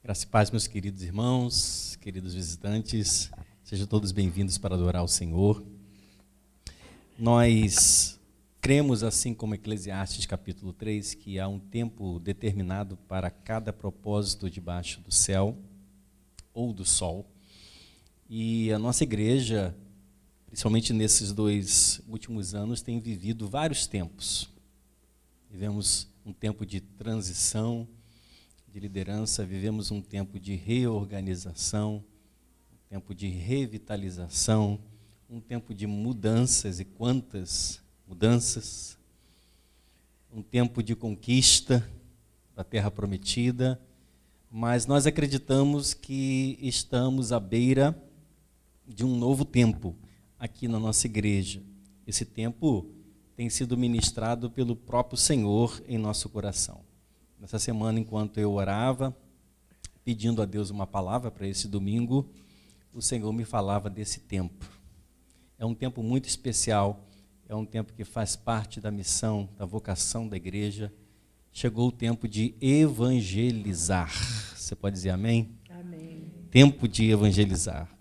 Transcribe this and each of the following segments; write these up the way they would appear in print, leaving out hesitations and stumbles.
Graça e paz, meus queridos irmãos, queridos visitantes, sejam todos bem-vindos para adorar o Senhor. Nós cremos, assim como Eclesiastes capítulo 3, que há um tempo determinado para cada propósito debaixo do céu ou do sol. E a nossa igreja, principalmente nesses 2 últimos anos, tem vivido vários tempos. Vivemos um tempo de transição, de liderança, vivemos um tempo de reorganização, um tempo de revitalização, um tempo de mudanças, e quantas mudanças, um tempo de conquista da terra prometida, mas nós acreditamos que estamos à beira de um novo tempo aqui na nossa igreja. Esse tempo tem sido ministrado pelo próprio Senhor em nosso coração. Nessa semana, enquanto eu orava, pedindo a Deus uma palavra para esse domingo, o Senhor me falava desse tempo. É um tempo muito especial, é um tempo que faz parte da missão, da vocação da igreja. Chegou o tempo de evangelizar. Você pode dizer amém? Amém. Tempo de evangelizar.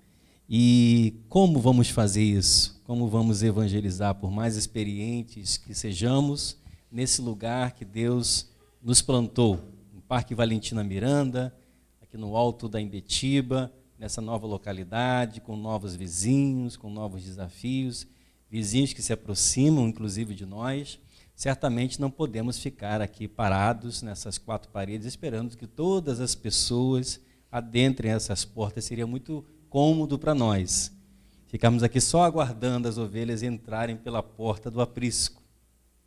E como vamos fazer isso? Como vamos evangelizar? Por mais experientes que sejamos, nesse lugar que Deus nos plantou, no Parque Valentina Miranda, aqui no alto da Imbetiba, nessa nova localidade, com novos vizinhos, com novos desafios, vizinhos que se aproximam, inclusive, de nós. Certamente não podemos ficar aqui parados nessas 4 paredes, esperando que todas as pessoas adentrem essas portas. Seria muito cômodo para nós ficarmos aqui só aguardando as ovelhas entrarem pela porta do aprisco,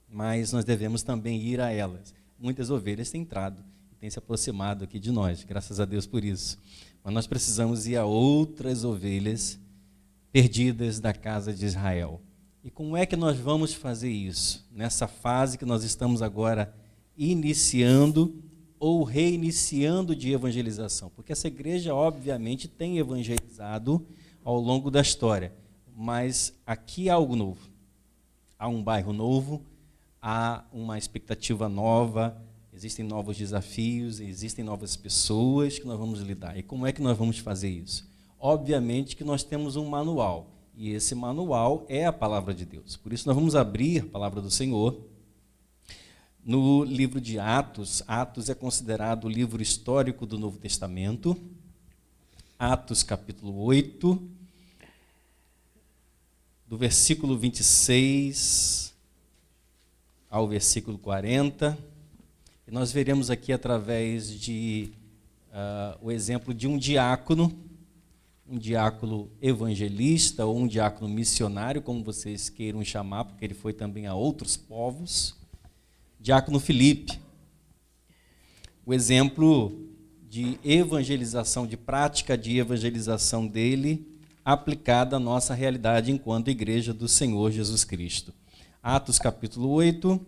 mas nós devemos também ir a elas. Muitas ovelhas têm entrado e têm se aproximado aqui de nós, graças a Deus por isso. Mas nós precisamos ir a outras ovelhas perdidas da casa de Israel. E como é que nós vamos fazer isso? Nessa fase que nós estamos agora iniciando ou reiniciando de evangelização. Porque essa igreja, obviamente, tem evangelizado ao longo da história. Mas aqui há algo novo. Há um bairro novo, há uma expectativa nova, existem novos desafios, existem novas pessoas que nós vamos lidar. E como é que nós vamos fazer isso? Obviamente que nós temos um manual, e esse manual é a palavra de Deus. Por isso nós vamos abrir a palavra do Senhor no livro de Atos. Atos é considerado o livro histórico do Novo Testamento. Atos capítulo 8, do versículo 26... ao versículo 40, e nós veremos aqui através de o exemplo de um diácono evangelista ou um diácono missionário, como vocês queiram chamar, porque ele foi também a outros povos, diácono Filipe. O exemplo de evangelização, de prática de evangelização dele, aplicada à nossa realidade enquanto igreja do Senhor Jesus Cristo. Atos capítulo 8,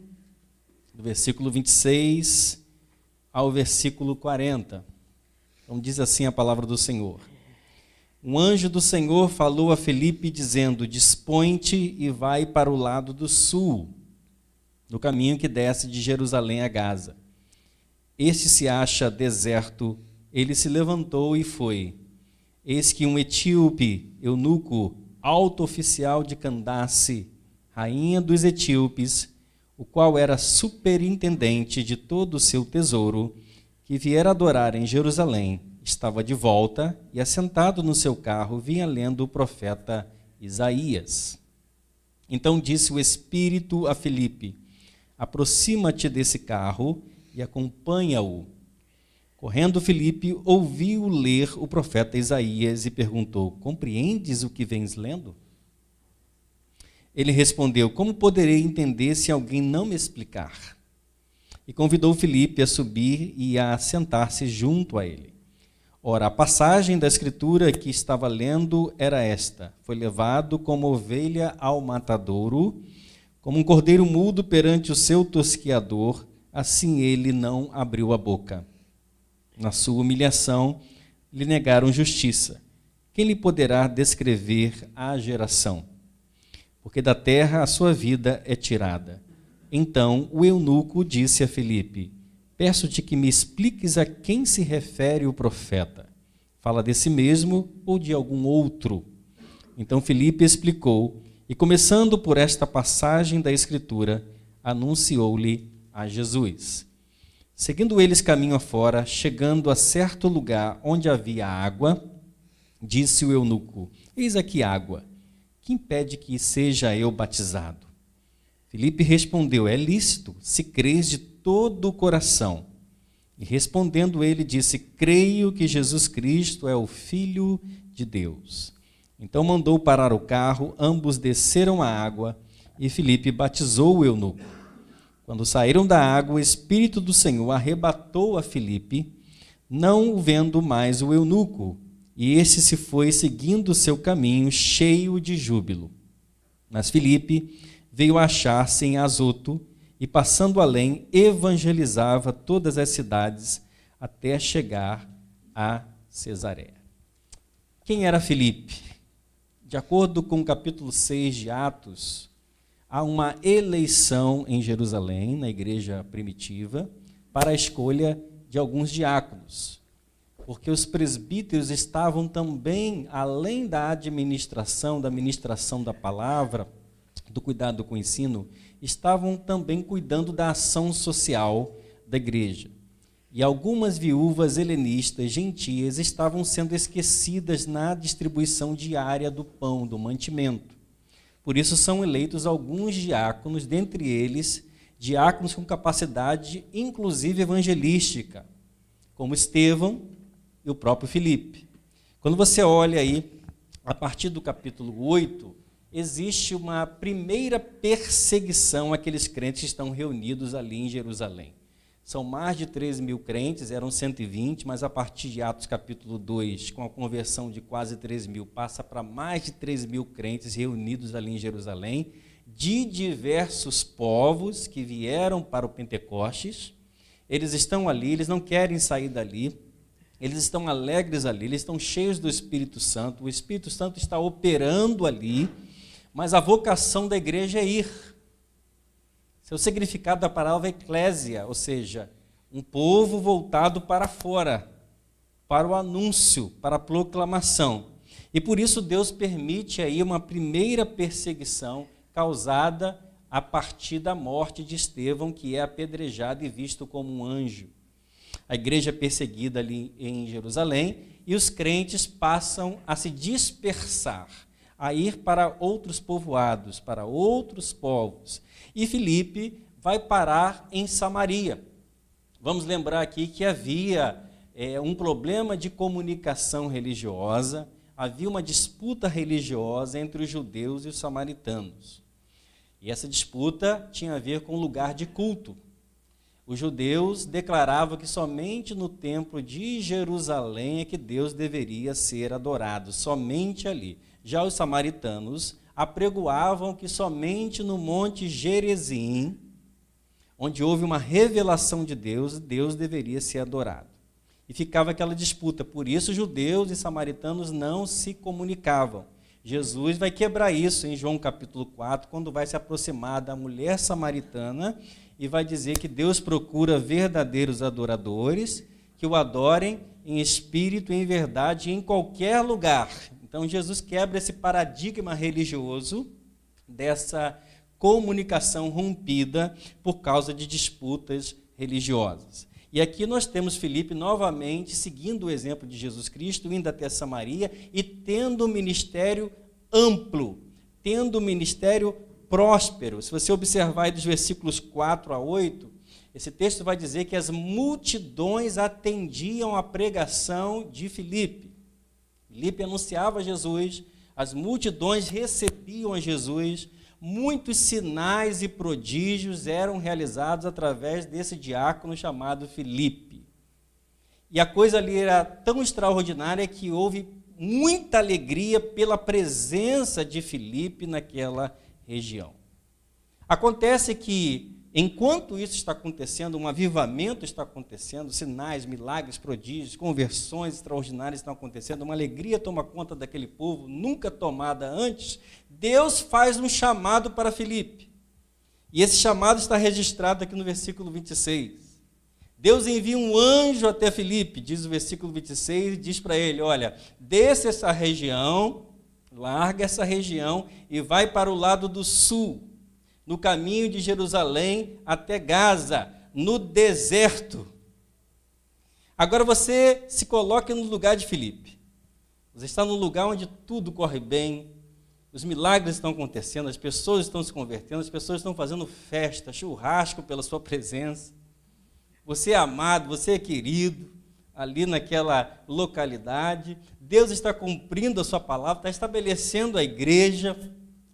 do versículo 26 ao versículo 40. Então diz assim a palavra do Senhor. Um anjo do Senhor falou a Filipe dizendo: dispõe-te e vai para o lado do sul, no caminho que desce de Jerusalém a Gaza. Este se acha deserto. Ele se levantou e foi. Eis que um etíope, eunuco, alto oficial de Candace, rainha dos etíopes, o qual era superintendente de todo o seu tesouro, que viera adorar em Jerusalém, estava de volta e, assentado no seu carro, vinha lendo o profeta Isaías. Então disse o Espírito a Filipe: aproxima-te desse carro e acompanha-o. Correndo Filipe, ouviu ler o profeta Isaías e perguntou: compreendes o que vens lendo? Ele respondeu: como poderei entender se alguém não me explicar? E convidou Filipe a subir e a sentar-se junto a ele. Ora, a passagem da escritura que estava lendo era esta: foi levado como ovelha ao matadouro, como um cordeiro mudo perante o seu tosquiador, assim ele não abriu a boca. Na sua humilhação, lhe negaram justiça. Quem lhe poderá descrever a geração? Porque da terra a sua vida é tirada. Então o eunuco disse a Filipe: peço-te que me expliques a quem se refere o profeta. Fala de si mesmo ou de algum outro? Então Filipe explicou, e começando por esta passagem da Escritura, anunciou-lhe a Jesus. Seguindo eles caminho afora, chegando a certo lugar onde havia água, disse o eunuco: eis aqui água, que impede que seja eu batizado? Filipe respondeu: é lícito, se crês de todo o coração. E respondendo ele, disse: creio que Jesus Cristo é o Filho de Deus. Então mandou parar o carro, ambos desceram à água, e Filipe batizou o eunuco. Quando saíram da água, o Espírito do Senhor arrebatou a Filipe, não vendo mais o eunuco, e este se foi seguindo o seu caminho, cheio de júbilo. Mas Filipe veio achar-se em Azoto, e passando além, evangelizava todas as cidades, até chegar a Cesareia. Quem era Filipe? De acordo com o capítulo 6 de Atos, há uma eleição em Jerusalém, na igreja primitiva, para a escolha de alguns diáconos, porque os presbíteros estavam também, além da administração da palavra, do cuidado com o ensino, estavam também cuidando da ação social da igreja. E algumas viúvas helenistas, gentias, estavam sendo esquecidas na distribuição diária do pão, do mantimento. Por isso são eleitos alguns diáconos, dentre eles, diáconos com capacidade, inclusive evangelística, como Estevão e o próprio Filipe. Quando você olha aí, a partir do capítulo 8, existe uma primeira perseguição àqueles crentes que estão reunidos ali em Jerusalém. São mais de 13 mil crentes, eram 120, mas a partir de Atos capítulo 2, com a conversão de quase 13 mil, passa para mais de 13 mil crentes reunidos ali em Jerusalém, de diversos povos que vieram para o Pentecostes. Eles estão ali, eles não querem sair dali, eles estão alegres ali, eles estão cheios do Espírito Santo, o Espírito Santo está operando ali, mas a vocação da igreja é ir. O significado da palavra é eclésia, ou seja, um povo voltado para fora, para o anúncio, para a proclamação. E por isso Deus permite aí uma primeira perseguição causada a partir da morte de Estevão, que é apedrejado e visto como um anjo. A igreja é perseguida ali em Jerusalém e os crentes passam a se dispersar, a ir para outros povoados, para outros povos. E Filipe vai parar em Samaria. Vamos lembrar aqui que havia um problema de comunicação religiosa, havia uma disputa religiosa entre os judeus e os samaritanos. E essa disputa tinha a ver com o lugar de culto. Os judeus declaravam que somente no templo de Jerusalém é que Deus deveria ser adorado, somente ali. Já os samaritanos apregoavam que somente no Monte Gerizim, onde houve uma revelação de Deus, Deus deveria ser adorado. E ficava aquela disputa, por isso judeus e samaritanos não se comunicavam. Jesus vai quebrar isso em João capítulo 4, quando vai se aproximar da mulher samaritana e vai dizer que Deus procura verdadeiros adoradores, que o adorem em espírito e em verdade em qualquer lugar. Então, Jesus quebra esse paradigma religioso dessa comunicação rompida por causa de disputas religiosas. E aqui nós temos Filipe novamente seguindo o exemplo de Jesus Cristo, indo até Samaria e tendo um ministério amplo, tendo um ministério próspero. Se você observar aí dos versículos 4 a 8, esse texto vai dizer que as multidões atendiam à pregação de Filipe. Filipe anunciava Jesus, as multidões recebiam a Jesus, muitos sinais e prodígios eram realizados através desse diácono chamado Filipe. E a coisa ali era tão extraordinária que houve muita alegria pela presença de Filipe naquela região. Acontece que, enquanto isso está acontecendo, um avivamento está acontecendo, sinais, milagres, prodígios, conversões extraordinárias estão acontecendo, uma alegria toma conta daquele povo, nunca tomada antes. Deus faz um chamado para Filipe. E esse chamado está registrado aqui no versículo 26. Deus envia um anjo até Filipe, diz o versículo 26, e diz para ele, olha, desce essa região, larga essa região e vai para o lado do sul, no caminho de Jerusalém até Gaza, no deserto. Agora você se coloca no lugar de Filipe. Você está num lugar onde tudo corre bem, os milagres estão acontecendo, as pessoas estão se convertendo, as pessoas estão fazendo festa, churrasco pela sua presença. Você é amado, você é querido, ali naquela localidade. Deus está cumprindo a sua palavra, está estabelecendo a igreja,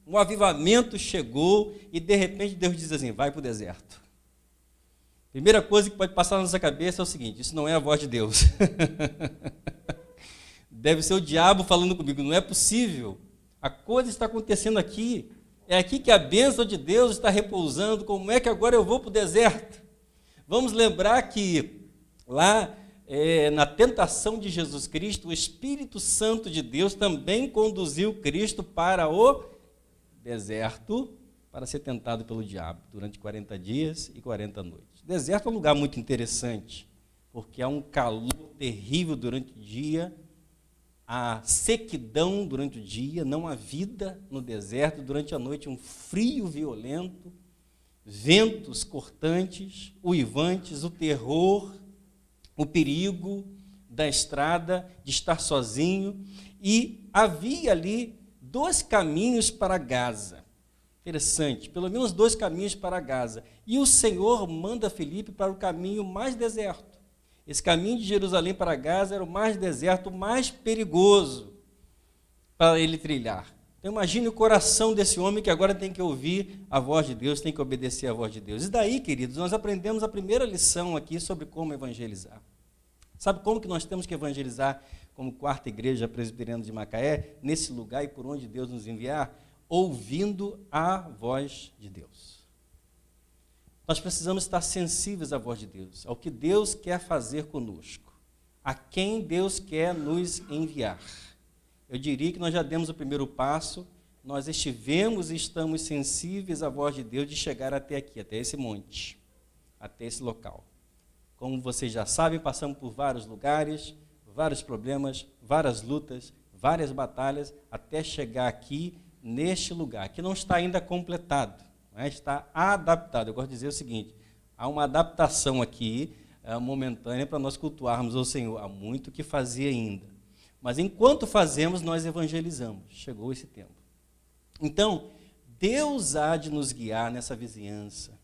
um avivamento chegou e, de repente, Deus diz assim, vai para o deserto. Primeira coisa que pode passar na nossa cabeça é o seguinte, isso não é a voz de Deus. Deve ser o diabo falando comigo, não é possível. A coisa está acontecendo aqui, é aqui que a bênção de Deus está repousando, como é que agora eu vou para o deserto? Vamos lembrar que lá na tentação de Jesus Cristo, o Espírito Santo de Deus também conduziu Cristo para o deserto, para ser tentado pelo diabo, durante 40 dias e 40 noites. O deserto é um lugar muito interessante, porque há um calor terrível durante o dia, há sequidão durante o dia, não há vida no deserto, durante a noite um frio violento, ventos cortantes, uivantes, o terror, o perigo da estrada, de estar sozinho, e havia ali 2 caminhos para Gaza. Interessante, pelo menos 2 caminhos para Gaza. E o Senhor manda Filipe para o caminho mais deserto. Esse caminho de Jerusalém para Gaza era o mais deserto, o mais perigoso para ele trilhar. Então imagine o coração desse homem que agora tem que ouvir a voz de Deus, tem que obedecer a voz de Deus. E daí, queridos, nós aprendemos a primeira lição aqui sobre como evangelizar. Sabe como que nós temos que evangelizar como quarta igreja presbiteriana de Macaé, nesse lugar e por onde Deus nos enviar? Ouvindo a voz de Deus. Nós precisamos estar sensíveis à voz de Deus, ao que Deus quer fazer conosco, a quem Deus quer nos enviar. Eu diria que nós já demos o primeiro passo, nós estivemos e estamos sensíveis à voz de Deus de chegar até aqui, até esse monte, até esse local. Como vocês já sabem, passamos por vários lugares, vários problemas, várias lutas, várias batalhas, até chegar aqui, neste lugar, que não está ainda completado, está adaptado. Eu gosto de dizer o seguinte, há uma adaptação aqui, momentânea, para nós cultuarmos ao Senhor. Há muito o que fazer ainda. Mas enquanto fazemos, nós evangelizamos. Chegou esse tempo. Então, Deus há de nos guiar nessa vizinhança.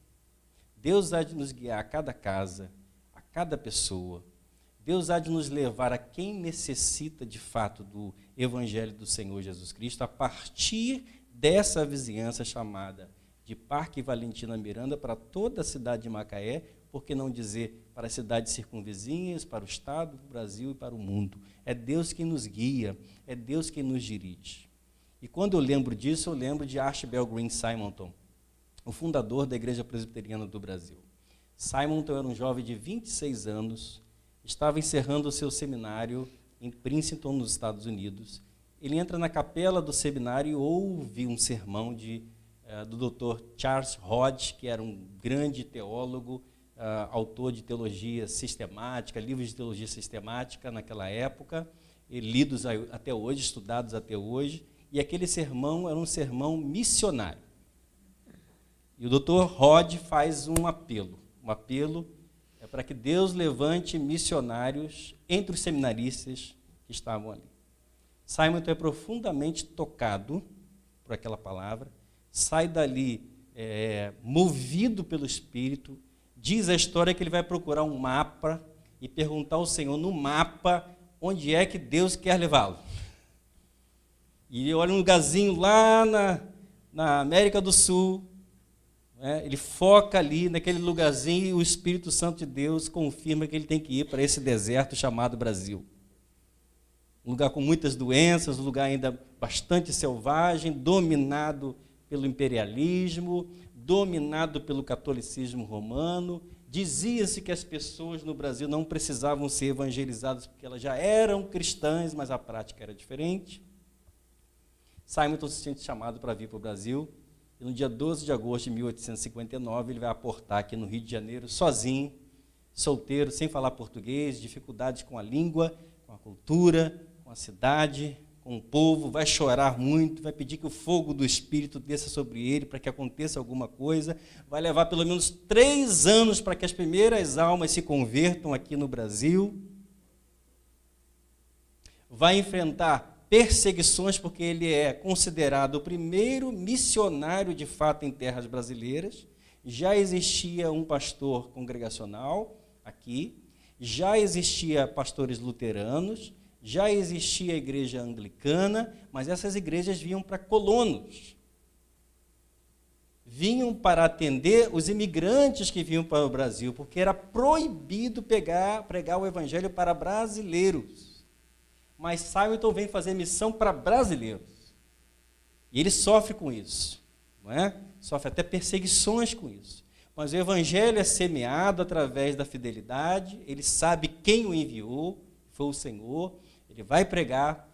Deus há de nos guiar a cada casa, a cada pessoa. Deus há de nos levar a quem necessita de fato do Evangelho do Senhor Jesus Cristo, a partir dessa vizinhança chamada de Parque Valentina Miranda para toda a cidade de Macaé, por que não dizer para as cidades circunvizinhas, para o Estado, para o Brasil e para o mundo. É Deus quem nos guia, é Deus quem nos dirige. E quando eu lembro disso, eu lembro de Archibald Green Simonton, o fundador da Igreja Presbiteriana do Brasil. Simonton era um jovem de 26 anos, estava encerrando o seu seminário em Princeton, nos Estados Unidos. Ele entra na capela do seminário e ouve um sermão do Dr. Charles Hodge, que era um grande teólogo, autor de teologia sistemática, livros de teologia sistemática naquela época, lidos até hoje, estudados até hoje, e aquele sermão era um sermão missionário. E o Dr. Hodge faz um apelo é para que Deus levante missionários entre os seminaristas que estavam ali. Simon é profundamente tocado por aquela palavra, sai dali movido pelo Espírito, diz a história que ele vai procurar um mapa e perguntar ao Senhor no mapa onde é que Deus quer levá-lo. E ele olha um lugarzinho lá na América do Sul, ele foca ali naquele lugarzinho e o Espírito Santo de Deus confirma que ele tem que ir para esse deserto chamado Brasil. Um lugar com muitas doenças, um lugar ainda bastante selvagem, dominado pelo imperialismo, dominado pelo catolicismo romano. Dizia-se que as pessoas no Brasil não precisavam ser evangelizadas porque elas já eram cristãs, mas a prática era diferente. Simonton se sente chamado para vir para o Brasil. E no dia 12 de agosto de 1859, ele vai aportar aqui no Rio de Janeiro, sozinho, solteiro, sem falar português, dificuldades com a língua, com a cultura, com a cidade, com o povo, vai chorar muito, vai pedir que o fogo do Espírito desça sobre ele para que aconteça alguma coisa, vai levar pelo menos 3 anos para que as primeiras almas se convertam aqui no Brasil, vai enfrentar perseguições, porque ele é considerado o primeiro missionário de fato em terras brasileiras. Já existia um pastor congregacional aqui, já existia pastores luteranos, já existia a igreja anglicana, mas essas igrejas vinham para colonos. Vinham para atender os imigrantes que vinham para o Brasil, porque era proibido pregar o evangelho para brasileiros. Mas Simonton vem fazer missão para brasileiros. E ele sofre com isso, não é? Sofre até perseguições com isso. Mas o evangelho é semeado através da fidelidade, ele sabe quem o enviou, foi o Senhor, ele vai pregar,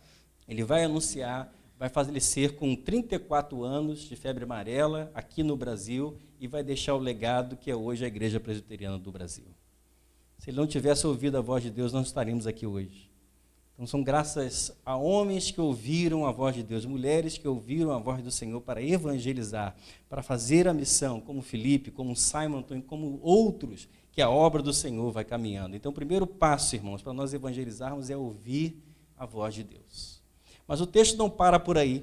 ele vai anunciar, vai falecer com 34 anos de febre amarela aqui no Brasil e vai deixar o legado que é hoje a Igreja Presbiteriana do Brasil. Se ele não tivesse ouvido a voz de Deus, não estaríamos aqui hoje. Então, são graças a homens que ouviram a voz de Deus, mulheres que ouviram a voz do Senhor para evangelizar, para fazer a missão, como Felipe, como Simonton, como outros, que a obra do Senhor vai caminhando. Então, o primeiro passo, irmãos, para nós evangelizarmos é ouvir a voz de Deus. Mas o texto não para por aí.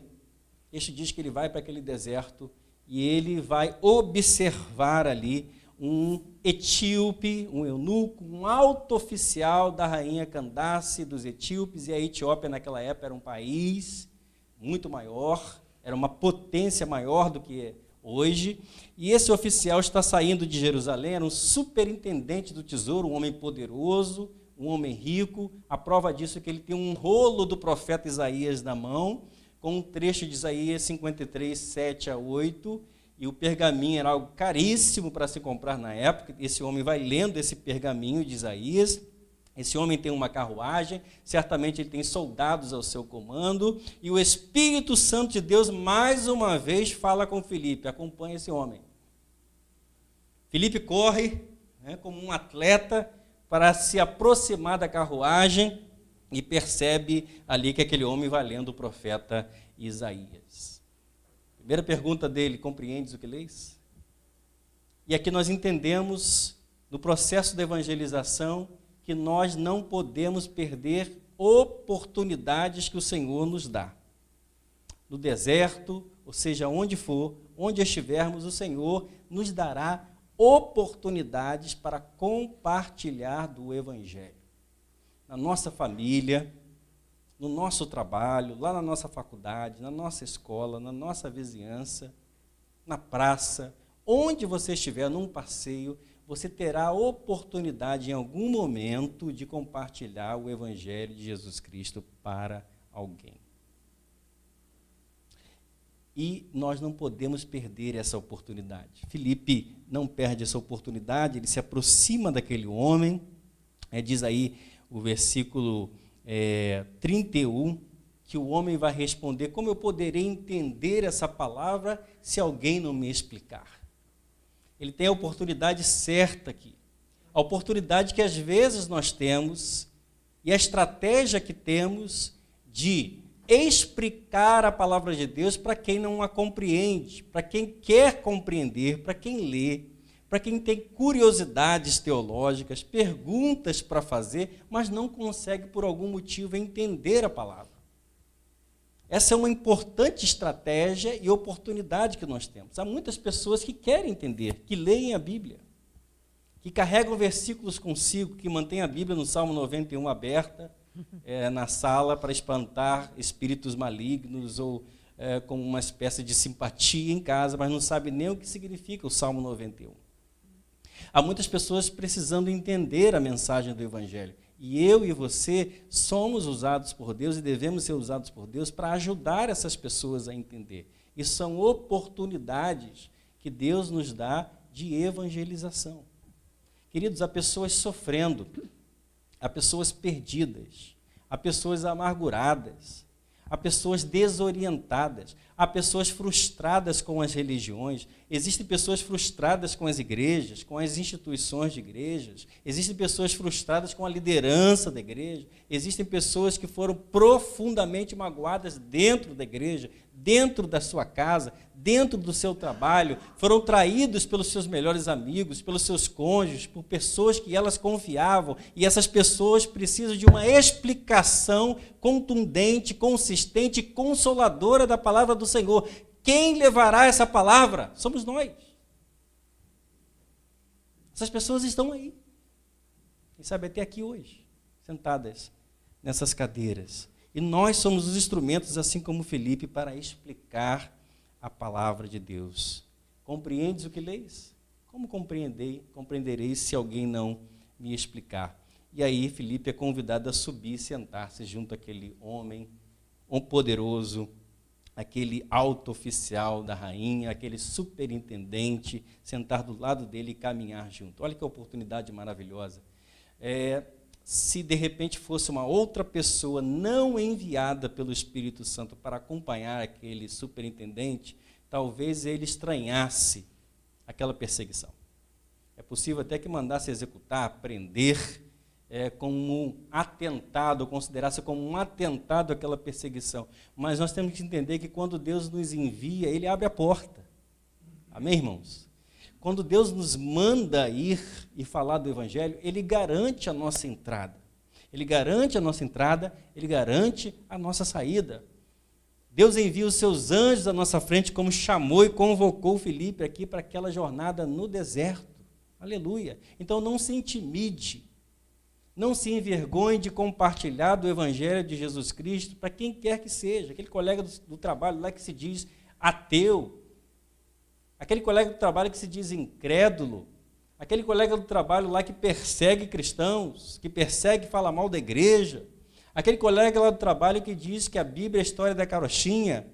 O texto diz que ele vai para aquele deserto e ele vai observar ali um etíope, um eunuco, um alto oficial da rainha Candace dos etíopes, e a Etiópia naquela época era um país muito maior, era uma potência maior do que hoje, e esse oficial está saindo de Jerusalém, era um superintendente do tesouro, um homem poderoso, um homem rico. A prova disso é que ele tem um rolo do profeta Isaías na mão, com um trecho de Isaías 53, 7 a 8, e o pergaminho era algo caríssimo para se comprar na época. Esse homem vai lendo esse pergaminho de Isaías. Esse homem tem uma carruagem, certamente ele tem soldados ao seu comando, e o Espírito Santo de Deus, mais uma vez, fala com Felipe: acompanha esse homem. Felipe corre, como um atleta, para se aproximar da carruagem, e percebe ali que aquele homem vai lendo o profeta Isaías. Primeira pergunta dele: compreendes o que lês? E aqui nós entendemos, no processo da evangelização, que nós não podemos perder oportunidades que o Senhor nos dá. No deserto, ou seja, onde for, onde estivermos, o Senhor nos dará oportunidades para compartilhar do Evangelho. Na nossa família, no nosso trabalho, lá na nossa faculdade, na nossa escola, na nossa vizinhança, na praça, onde você estiver, num passeio, você terá a oportunidade em algum momento de compartilhar o Evangelho de Jesus Cristo para alguém. E nós não podemos perder essa oportunidade. Felipe não perde essa oportunidade, ele se aproxima daquele homem, diz aí o versículo 31, que o homem vai responder: como eu poderei entender essa palavra se alguém não me explicar? Ele tem a oportunidade certa aqui, a oportunidade que às vezes nós temos, e a estratégia que temos de explicar a palavra de Deus para quem não a compreende, para quem quer compreender, para quem lê, para quem tem curiosidades teológicas, perguntas para fazer, mas não consegue por algum motivo entender a palavra. Essa é uma importante estratégia e oportunidade que nós temos. Há muitas pessoas que querem entender, que leem a Bíblia, que carregam versículos consigo, que mantêm a Bíblia no Salmo 91 aberta, na sala para espantar espíritos malignos, ou com uma espécie de simpatia em casa, mas não sabe nem o que significa o Salmo 91. Há muitas pessoas precisando entender a mensagem do Evangelho. E eu e você somos usados por Deus e devemos ser usados por Deus para ajudar essas pessoas a entender. E são oportunidades que Deus nos dá de evangelização. Queridos, há pessoas sofrendo, há pessoas perdidas, há pessoas amarguradas, há pessoas desorientadas, Há pessoas frustradas com as religiões, existem pessoas frustradas com as igrejas, com as instituições de igrejas, existem pessoas frustradas com a liderança da igreja, existem pessoas que foram profundamente magoadas dentro da igreja, dentro da sua casa, dentro do seu trabalho, foram traídos pelos seus melhores amigos, pelos seus cônjuges, por pessoas que elas confiavam, e essas pessoas precisam de uma explicação contundente, consistente e consoladora da palavra do Senhor. Quem levará essa palavra? Somos nós. Essas pessoas estão aí, quem sabe até aqui hoje, sentadas nessas cadeiras. E nós somos os instrumentos, assim como Filipe, para explicar a palavra de Deus. Compreendes o que leis? Como compreendereis se alguém não me explicar? E aí Filipe é convidado a subir e sentar-se junto àquele homem, um poderoso, aquele alto oficial da rainha, aquele superintendente, sentar do lado dele e caminhar junto. Olha que oportunidade maravilhosa. Se de repente fosse uma outra pessoa não enviada pelo Espírito Santo para acompanhar aquele superintendente, talvez ele estranhasse aquela perseguição. É possível até que mandasse executar, prender, como um atentado, considerasse como um atentado aquela perseguição. Mas nós temos que entender que quando Deus nos envia, Ele abre a porta. Amém, irmãos? Quando Deus nos manda ir e falar do Evangelho, Ele garante a nossa entrada. Ele garante a nossa entrada, Ele garante a nossa saída. Deus envia os seus anjos à nossa frente, como chamou e convocou Filipe aqui para aquela jornada no deserto. Aleluia! Então não se intimide, não se envergonhe de compartilhar do Evangelho de Jesus Cristo para quem quer que seja. Aquele colega do trabalho lá que se diz ateu, aquele colega do trabalho que se diz incrédulo, aquele colega do trabalho lá que persegue cristãos, que persegue e fala mal da igreja, aquele colega lá do trabalho que diz que a Bíblia é a história da carochinha,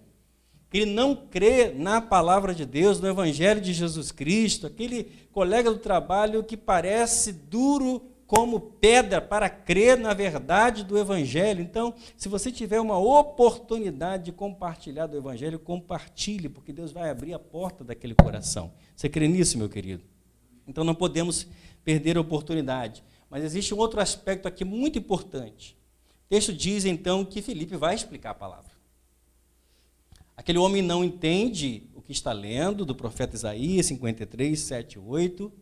que ele não crê na palavra de Deus, no Evangelho de Jesus Cristo, aquele colega do trabalho que parece duro como pedra para crer na verdade do Evangelho. Então, se você tiver uma oportunidade de compartilhar do Evangelho, compartilhe, porque Deus vai abrir a porta daquele coração. Você crê nisso, meu querido? Então, não podemos perder a oportunidade. Mas existe um outro aspecto aqui muito importante. O texto diz, então, que Filipe vai explicar a palavra. Aquele homem não entende o que está lendo do profeta Isaías 53, 7 e 8.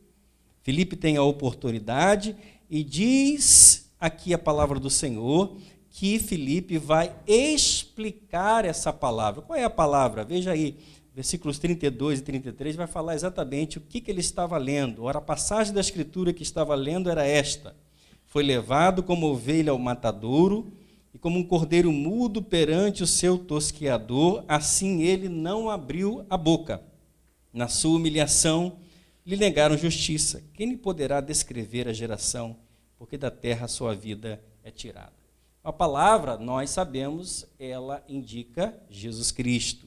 Filipe tem a oportunidade e diz aqui a palavra do Senhor que Filipe vai explicar essa palavra. Qual é a palavra? Veja aí, versículos 32 e 33 vai falar exatamente o que ele estava lendo. Ora, a passagem da Escritura que estava lendo era esta: foi levado como ovelha ao matadouro, e como um cordeiro mudo perante o seu tosqueador, assim ele não abriu a boca. Na sua humilhação lhe negaram justiça. Quem lhe poderá descrever a geração? Porque da terra a sua vida é tirada. A palavra, nós sabemos, ela indica Jesus Cristo,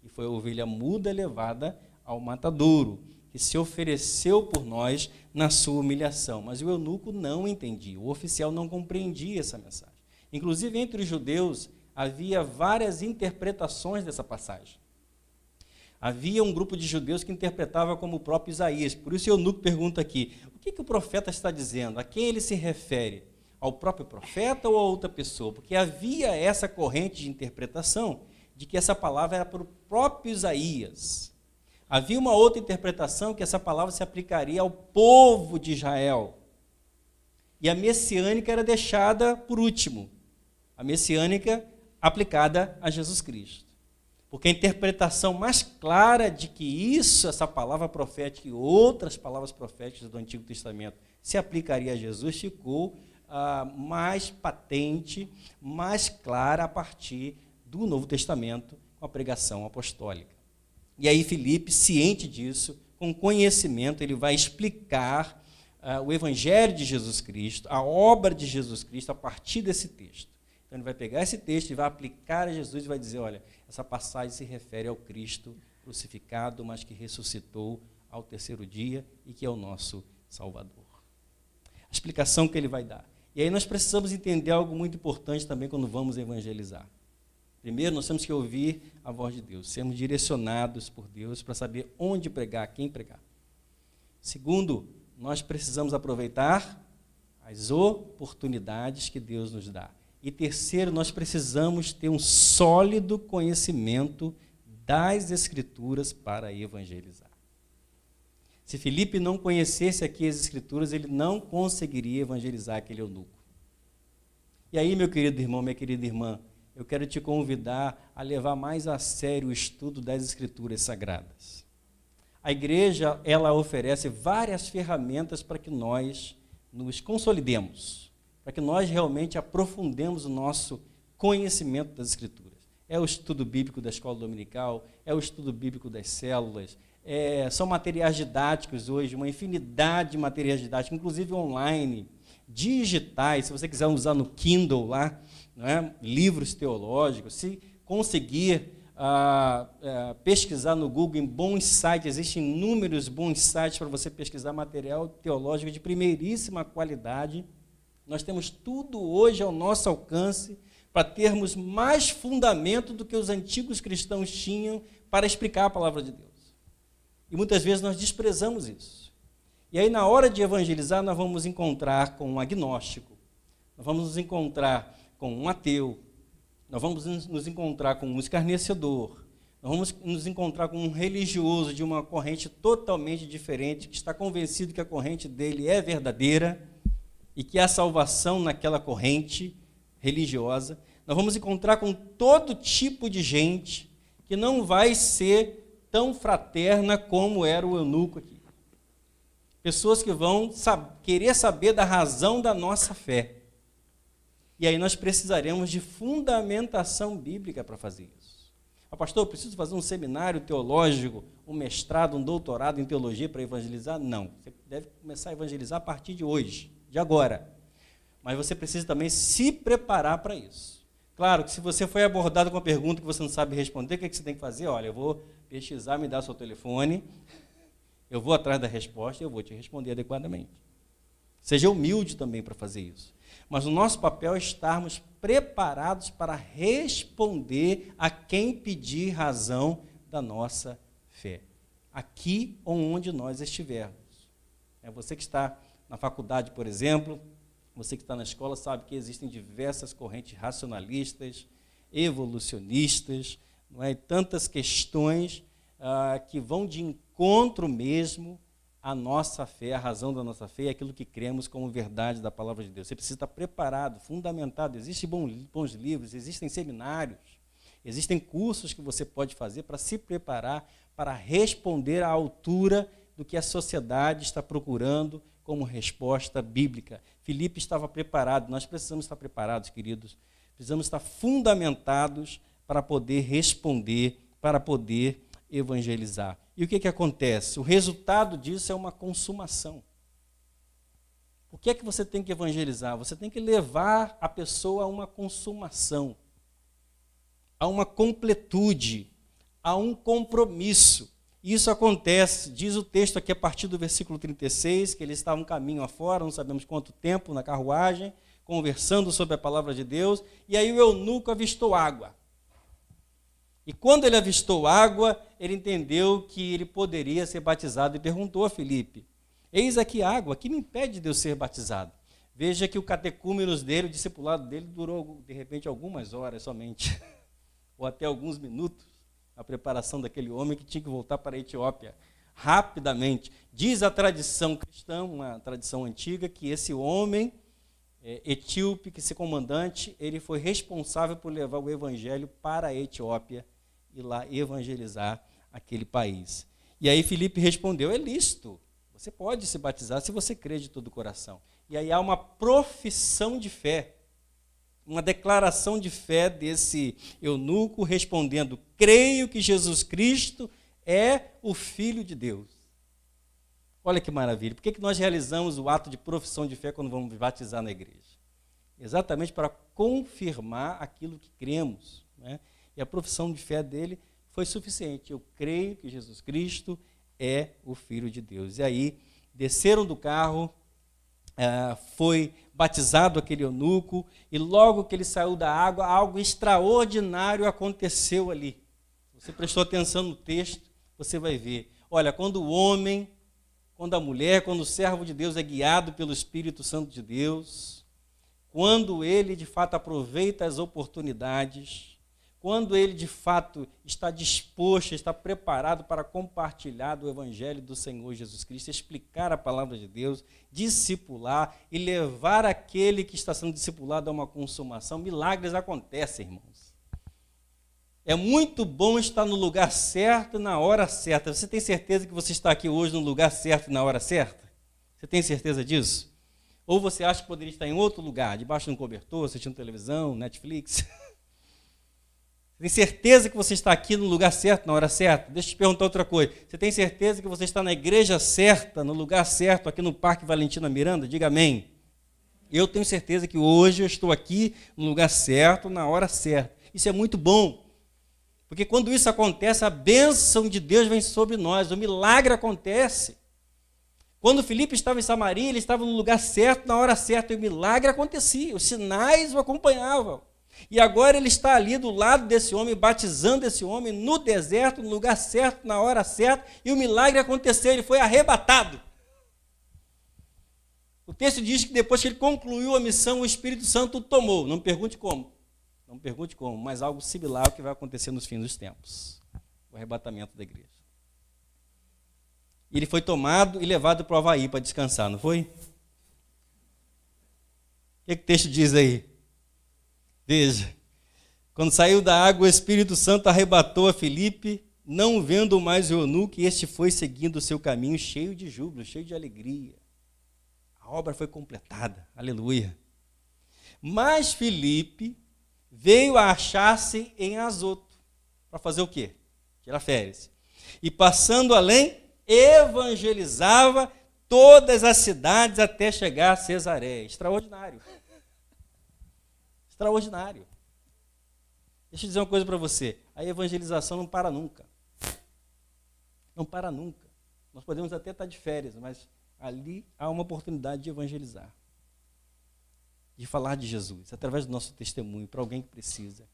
que foi a ovelha muda levada ao matadouro, que se ofereceu por nós na sua humilhação. Mas o eunuco não entendia, o oficial não compreendia essa mensagem. Inclusive, entre os judeus, havia várias interpretações dessa passagem. Havia um grupo de judeus que interpretava como o próprio Isaías. Por isso o eunuco pergunta aqui, o que o profeta está dizendo? A quem ele se refere? Ao próprio profeta ou a outra pessoa? Porque havia essa corrente de interpretação de que essa palavra era para o próprio Isaías. Havia uma outra interpretação que essa palavra se aplicaria ao povo de Israel. E a messiânica era deixada por último. A messiânica aplicada a Jesus Cristo. Porque a interpretação mais clara de que isso, essa palavra profética e outras palavras proféticas do Antigo Testamento se aplicaria a Jesus, ficou mais patente, mais clara a partir do Novo Testamento com a pregação apostólica. E aí Filipe, ciente disso, com conhecimento, ele vai explicar o Evangelho de Jesus Cristo, a obra de Jesus Cristo a partir desse texto. Então ele vai pegar esse texto e vai aplicar a Jesus e vai dizer, olha, essa passagem se refere ao Cristo crucificado, mas que ressuscitou ao terceiro dia e que é o nosso Salvador. A explicação que ele vai dar. E aí nós precisamos entender algo muito importante também quando vamos evangelizar. Primeiro, nós temos que ouvir a voz de Deus, sermos direcionados por Deus para saber onde pregar, quem pregar. Segundo, nós precisamos aproveitar as oportunidades que Deus nos dá. E terceiro, nós precisamos ter um sólido conhecimento das Escrituras para evangelizar. Se Filipe não conhecesse aqui as Escrituras, ele não conseguiria evangelizar aquele eunuco. E aí, meu querido irmão, minha querida irmã, eu quero te convidar a levar mais a sério o estudo das Escrituras Sagradas. A igreja, ela oferece várias ferramentas para que nós nos consolidemos, para que nós realmente aprofundemos o nosso conhecimento das Escrituras. É o estudo bíblico da escola dominical, é o estudo bíblico das células, são materiais didáticos hoje, uma infinidade de materiais didáticos, inclusive online, digitais, se você quiser usar no Kindle lá, não é? Livros teológicos, se conseguir pesquisar no Google em bons sites, existem inúmeros bons sites para você pesquisar material teológico de primeiríssima qualidade. Nós temos tudo hoje ao nosso alcance para termos mais fundamento do que os antigos cristãos tinham para explicar a palavra de Deus. E muitas vezes nós desprezamos isso. E aí, na hora de evangelizar, nós vamos encontrar com um agnóstico, nós vamos nos encontrar com um ateu, nós vamos nos encontrar com um escarnecedor, nós vamos nos encontrar com um religioso de uma corrente totalmente diferente, que está convencido que a corrente dele é verdadeira e que há salvação naquela corrente religiosa. Nós vamos encontrar com todo tipo de gente que não vai ser tão fraterna como era o eunuco aqui. Pessoas que vão querer saber da razão da nossa fé. E aí nós precisaremos de fundamentação bíblica para fazer isso. Pastor, eu preciso fazer um seminário teológico, um mestrado, um doutorado em teologia para evangelizar? Não. Você deve começar a evangelizar a partir de hoje, de agora. Mas você precisa também se preparar para isso. Claro que se você foi abordado com uma pergunta que você não sabe responder, o que você tem que fazer? Olha, eu vou pesquisar, me dá seu telefone, eu vou atrás da resposta e eu vou te responder adequadamente. Seja humilde também para fazer isso. Mas o nosso papel é estarmos preparados para responder a quem pedir razão da nossa fé. Aqui ou onde nós estivermos. Você que está na faculdade, por exemplo, você que está na escola sabe que existem diversas correntes racionalistas, evolucionistas, não é? Tantas questões que vão de encontro mesmo à nossa fé, à razão da nossa fé, aquilo que cremos como verdade da palavra de Deus. Você precisa estar preparado, fundamentado. Existem bons livros, existem seminários, existem cursos que você pode fazer para se preparar, para responder à altura do que a sociedade está procurando como resposta bíblica. Filipe estava preparado, nós precisamos estar preparados, queridos. Precisamos estar fundamentados para poder responder, para poder evangelizar. E o que acontece? O resultado disso é uma consumação. O que é que você tem que evangelizar? Você tem que levar a pessoa a uma consumação, a uma completude, a um compromisso. Isso acontece, diz o texto aqui a partir do versículo 36, que eles estavam caminho afora, não sabemos quanto tempo, na carruagem, conversando sobre a palavra de Deus, e aí o eunuco avistou água. E quando ele avistou água, ele entendeu que ele poderia ser batizado e perguntou a Filipe: eis aqui água, que me impede de eu ser batizado? Veja que o catecúmenos dele, o discipulado dele, durou de repente algumas horas somente, ou até alguns minutos, a preparação daquele homem que tinha que voltar para a Etiópia rapidamente. Diz a tradição cristã, uma tradição antiga, que esse homem etíope, que esse comandante, ele foi responsável por levar o evangelho para a Etiópia e lá evangelizar aquele país. E aí Filipe respondeu: é lícito, você pode se batizar se você crê de todo o coração. E aí há uma profissão de fé, uma declaração de fé desse eunuco respondendo: creio que Jesus Cristo é o Filho de Deus. Olha que maravilha. Por que nós realizamos o ato de profissão de fé quando vamos batizar na igreja? Exatamente para confirmar aquilo que cremos, né? E a profissão de fé dele foi suficiente. Eu creio que Jesus Cristo é o Filho de Deus. E aí desceram do carro, foi batizado aquele eunuco, e logo que ele saiu da água, algo extraordinário aconteceu ali. Você prestou atenção no texto, você vai ver. Olha, quando o homem, quando a mulher, quando o servo de Deus é guiado pelo Espírito Santo de Deus, quando ele de fato aproveita as oportunidades, quando ele de fato está disposto, está preparado para compartilhar do Evangelho do Senhor Jesus Cristo, explicar a palavra de Deus, discipular e levar aquele que está sendo discipulado a uma consumação, milagres acontecem, irmãos. É muito bom estar no lugar certo, na hora certa. Você tem certeza que você está aqui hoje no lugar certo, na hora certa? Você tem certeza disso? Ou você acha que poderia estar em outro lugar, debaixo de um cobertor, assistindo televisão, Netflix? Tem certeza que você está aqui no lugar certo, na hora certa? Deixa eu te perguntar outra coisa. Você tem certeza que você está na igreja certa, no lugar certo, aqui no Parque Valentina Miranda? Diga amém. Eu tenho certeza que hoje eu estou aqui no lugar certo, na hora certa. Isso é muito bom. Porque quando isso acontece, a bênção de Deus vem sobre nós, o milagre acontece. Quando Filipe estava em Samaria, ele estava no lugar certo, na hora certa, e o milagre acontecia, os sinais o acompanhavam. E agora ele está ali do lado desse homem, batizando esse homem no deserto, no lugar certo, na hora certa, e o milagre aconteceu, ele foi arrebatado. O texto diz que depois que ele concluiu a missão, o Espírito Santo o tomou. Não me pergunte como. Não me pergunte como, mas algo similar ao que vai acontecer nos fins dos tempos. O arrebatamento da igreja. E ele foi tomado e levado para o Havaí para descansar, não foi? O que o texto diz aí? Veja, quando saiu da água, o Espírito Santo arrebatou a Filipe, não vendo mais o eunuco, e este foi seguindo o seu caminho cheio de júbilo, cheio de alegria. A obra foi completada, aleluia. Mas Filipe veio a achar-se em Azoto, para fazer o quê? Tirar férias. E passando além, evangelizava todas as cidades até chegar a Cesareia. Extraordinário. Extraordinário. Deixa eu dizer uma coisa para você. A evangelização não para nunca. Não para nunca. Nós podemos até estar de férias, mas ali há uma oportunidade de evangelizar. De falar de Jesus, através do nosso testemunho, para alguém que precisa.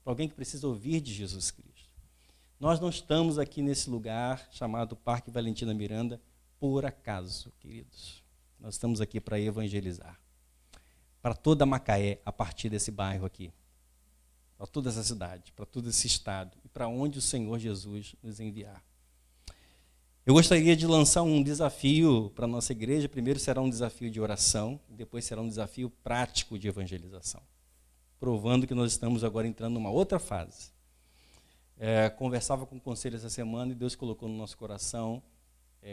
Para alguém que precisa ouvir de Jesus Cristo. Nós não estamos aqui nesse lugar chamado Parque Valentina Miranda por acaso, queridos. Nós estamos aqui para evangelizar. Para toda Macaé, a partir desse bairro aqui, para toda essa cidade, para todo esse estado, e para onde o Senhor Jesus nos enviar. Eu gostaria de lançar um desafio para a nossa igreja. Primeiro será um desafio de oração, depois será um desafio prático de evangelização, provando que nós estamos agora entrando numa outra fase. Conversava com o conselho essa semana e Deus colocou no nosso coração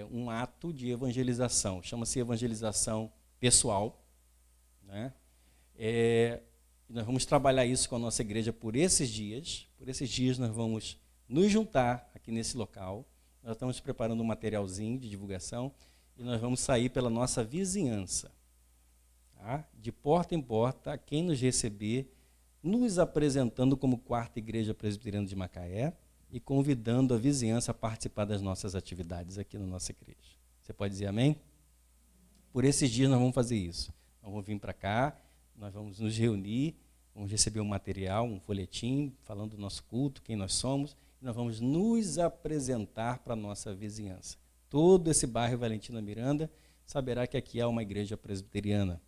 um ato de evangelização, chama-se evangelização pessoal, né? Nós vamos trabalhar isso com a nossa igreja por esses dias. Por esses dias nós vamos nos juntar aqui nesse local. Nós estamos preparando um materialzinho de divulgação e nós vamos sair pela nossa vizinhança, tá? De porta em porta, a quem nos receber, nos apresentando como quarta igreja presbiteriana de Macaé e convidando a vizinhança a participar das nossas atividades aqui na nossa igreja. Você pode dizer amém? Por esses dias nós vamos fazer isso. Nós vamos vir para cá, nós vamos nos reunir, vamos receber um material, um folhetim, falando do nosso culto, quem nós somos, e nós vamos nos apresentar para a nossa vizinhança. Todo esse bairro Valentina Miranda saberá que aqui há uma igreja presbiteriana,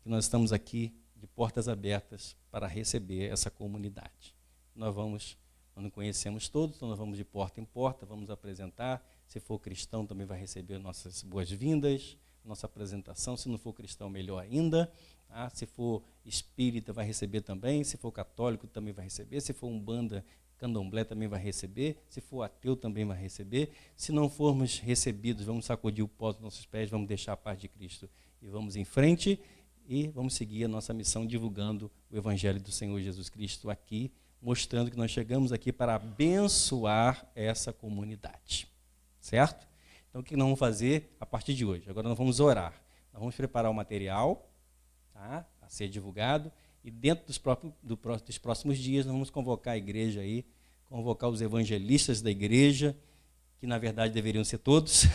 que nós estamos aqui de portas abertas para receber essa comunidade. Nós não conhecemos todos, então nós vamos de porta em porta, vamos apresentar. Se for cristão, também vai receber nossas boas-vindas, nossa apresentação. Se não for cristão, melhor ainda. Se for espírita, vai receber também. Se for católico, também vai receber. Se for umbanda, candomblé, também vai receber. Se for ateu, também vai receber. Se não formos recebidos, vamos sacudir o pó dos nossos pés, vamos deixar a paz de Cristo e vamos em frente e vamos seguir a nossa missão divulgando o Evangelho do Senhor Jesus Cristo aqui, mostrando que nós chegamos aqui para abençoar essa comunidade. Certo? Então, o que nós vamos fazer a partir de hoje? Agora nós vamos orar. Nós vamos preparar o material, tá, a ser divulgado, e dentro dos próximos dias nós vamos convocar a igreja aí, convocar os evangelistas da igreja, que na verdade deveriam ser todos,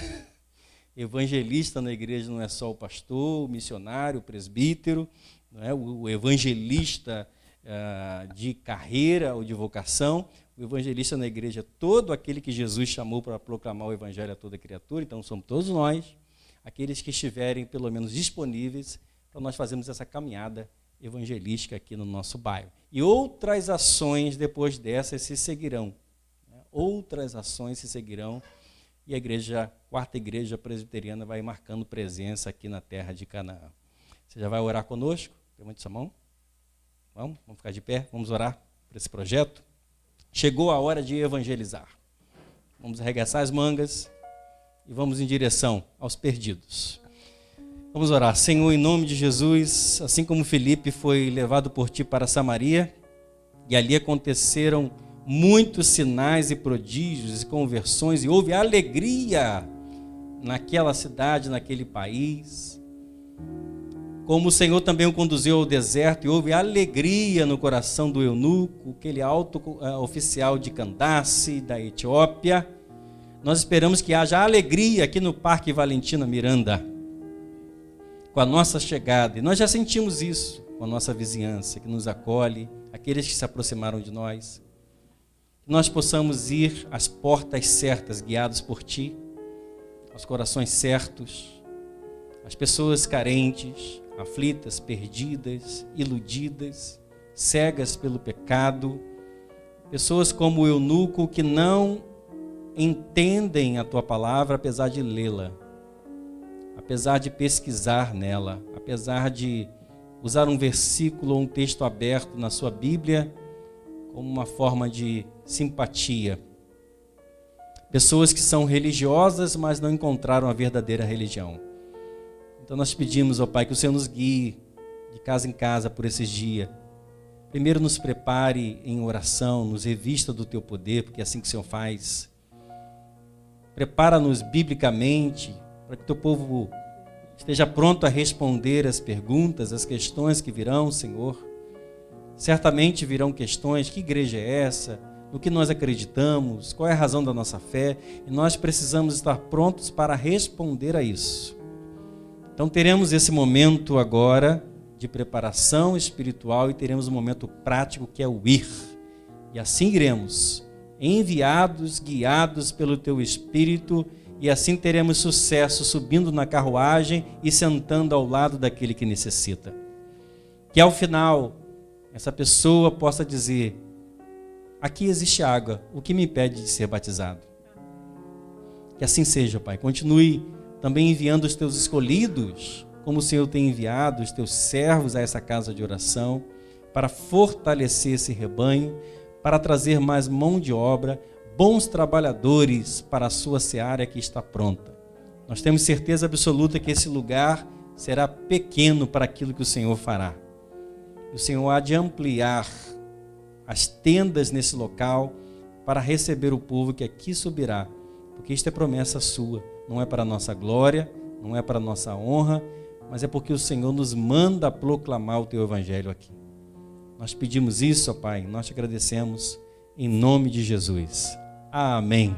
Evangelista na igreja não é só o pastor, o missionário, o presbítero, não é? O evangelista de carreira ou de vocação. O evangelista na igreja é todo aquele que Jesus chamou para proclamar o evangelho a toda criatura. Então, somos todos nós, aqueles que estiverem pelo menos disponíveis para nós fazermos essa caminhada evangelística aqui no nosso bairro. E outras ações depois dessas se seguirão. Outras ações se seguirão e a quarta igreja presbiteriana vai marcando presença aqui na terra de Canaã. Você já vai orar conosco? Levante sua mão. Vamos ficar de pé, vamos orar por esse projeto. Chegou a hora de evangelizar. Vamos arregaçar as mangas e vamos em direção aos perdidos. Vamos orar. Senhor, em nome de Jesus, assim como Filipe foi levado por Ti para Samaria, e ali aconteceram muitos sinais e prodígios e conversões, e houve alegria naquela cidade, naquele país. Como o Senhor também o conduziu ao deserto, e houve alegria no coração do eunuco, aquele alto oficial de Candace, da Etiópia. Nós esperamos que haja alegria aqui no Parque Valentina Miranda, com a nossa chegada. E nós já sentimos isso com a nossa vizinhança, que nos acolhe, aqueles que se aproximaram de nós. Que nós possamos ir às portas certas, guiados por Ti, aos corações certos, às pessoas carentes, aflitas, perdidas, iludidas, cegas pelo pecado, pessoas como o eunuco que não entendem a Tua palavra apesar de lê-la, apesar de pesquisar nela, apesar de usar um versículo ou um texto aberto na sua Bíblia como uma forma de simpatia. Pessoas que são religiosas, mas não encontraram a verdadeira religião. Então nós pedimos, ó Pai, que o Senhor nos guie de casa em casa por esses dias. Primeiro nos prepare em oração, nos revista do Teu poder, porque é assim que o Senhor faz. Prepara-nos biblicamente, para que Teu povo esteja pronto a responder as perguntas, as questões que virão, Senhor. Certamente virão questões: que igreja é essa? No que nós acreditamos? Qual é a razão da nossa fé? E nós precisamos estar prontos para responder a isso. Então teremos esse momento agora de preparação espiritual e teremos um momento prático que é o ir. E assim iremos, enviados, guiados pelo Teu Espírito, e assim teremos sucesso subindo na carruagem e sentando ao lado daquele que necessita. Que ao final essa pessoa possa dizer: aqui existe água, o que me impede de ser batizado? Que assim seja, Pai. Continue também enviando os Teus escolhidos, como o Senhor tem enviado os Teus servos a essa casa de oração, para fortalecer esse rebanho, para trazer mais mão de obra, bons trabalhadores para a sua seara que está pronta. Nós temos certeza absoluta que esse lugar será pequeno para aquilo que o Senhor fará. O Senhor há de ampliar as tendas nesse local para receber o povo que aqui subirá, porque isto é promessa Sua. Não é para a nossa glória, não é para a nossa honra, mas é porque o Senhor nos manda proclamar o Teu Evangelho aqui. Nós pedimos isso, ó Pai, nós te agradecemos em nome de Jesus. Amém.